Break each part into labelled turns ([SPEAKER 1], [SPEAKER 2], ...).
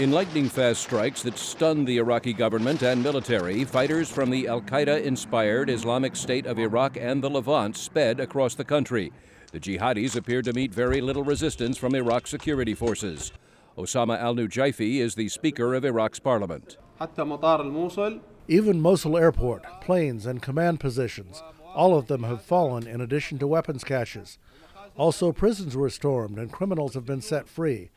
[SPEAKER 1] In lightning-fast strikes that stunned the Iraqi government and military, fighters from the al-Qaeda-inspired Islamic State of Iraq and the Levant sped across the country. The jihadis appeared to meet very little resistance from Iraq's security forces. Osama al-Nujaifi is the Speaker of Iraq's parliament.
[SPEAKER 2] Even Mosul Airport, planes, and command positions, all of them have fallen in addition to weapons caches. Also, prisons were stormed and criminals have been set free.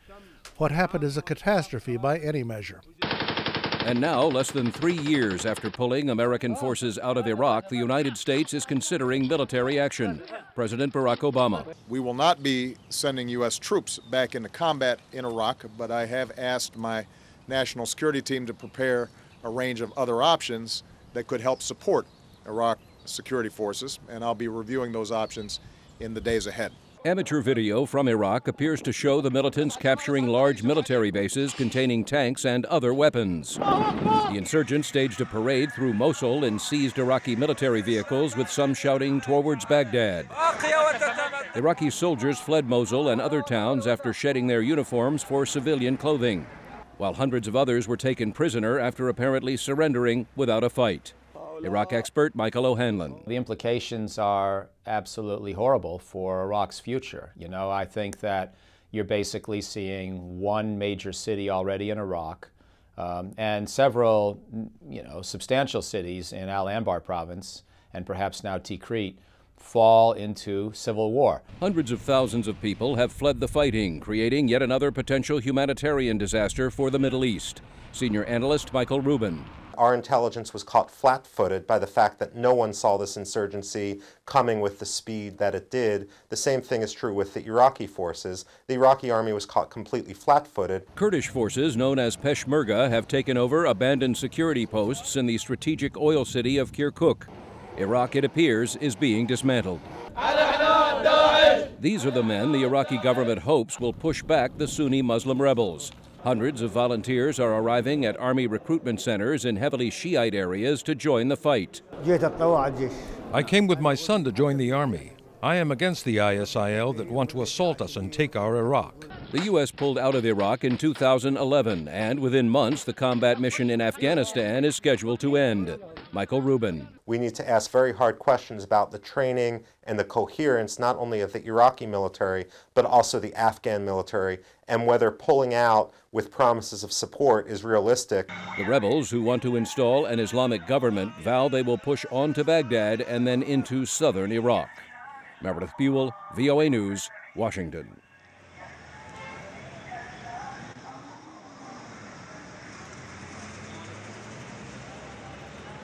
[SPEAKER 2] What happened is a catastrophe by any measure.
[SPEAKER 1] And now, less than 3 years after pulling American forces out of Iraq, the United States is considering military action. President Barack Obama.
[SPEAKER 3] We will not be sending U.S. troops back into combat in Iraq, but I have asked my national security team to prepare a range of other options that could help support Iraq security forces, and I'll be reviewing those options in the days ahead.
[SPEAKER 1] Amateur video from Iraq appears to show the militants capturing large military bases containing tanks and other weapons. The insurgents staged a parade through Mosul and seized Iraqi military vehicles, with some shouting towards Baghdad. Iraqi soldiers fled Mosul and other towns after shedding their uniforms for civilian clothing, while hundreds of others were taken prisoner after apparently surrendering without a fight. Iraq expert Michael O'Hanlon.
[SPEAKER 4] The implications are absolutely horrible for Iraq's future. I think that you're basically seeing one major city already in Iraq and several, substantial cities in Al-Anbar province and perhaps now Tikrit fall into civil war.
[SPEAKER 1] Hundreds of thousands of people have fled the fighting, creating yet another potential humanitarian disaster for the Middle East. Senior analyst Michael Rubin.
[SPEAKER 5] Our intelligence was caught flat-footed by the fact that no one saw this insurgency coming with the speed that it did. The same thing is true with the Iraqi forces. The Iraqi army was caught completely flat-footed.
[SPEAKER 1] Kurdish forces known as Peshmerga have taken over abandoned security posts in the strategic oil city of Kirkuk. Iraq, it appears, is being dismantled. These are the men the Iraqi government hopes will push back the Sunni Muslim rebels. Hundreds of volunteers are arriving at army recruitment centers in heavily Shiite areas to join the fight.
[SPEAKER 6] I came with my son to join the army. I am against the ISIL that want to assault us and take our Iraq.
[SPEAKER 1] The U.S. pulled out of Iraq in 2011, and within months, the combat mission in Afghanistan is scheduled to end. Michael Rubin.
[SPEAKER 5] We need to ask very hard questions about the training and the coherence, not only of the Iraqi military, but also the Afghan military, and whether pulling out with promises of support is realistic.
[SPEAKER 1] The rebels, who want to install an Islamic government, vow they will push on to Baghdad and then into southern Iraq. Meredith Buel, VOA News, Washington.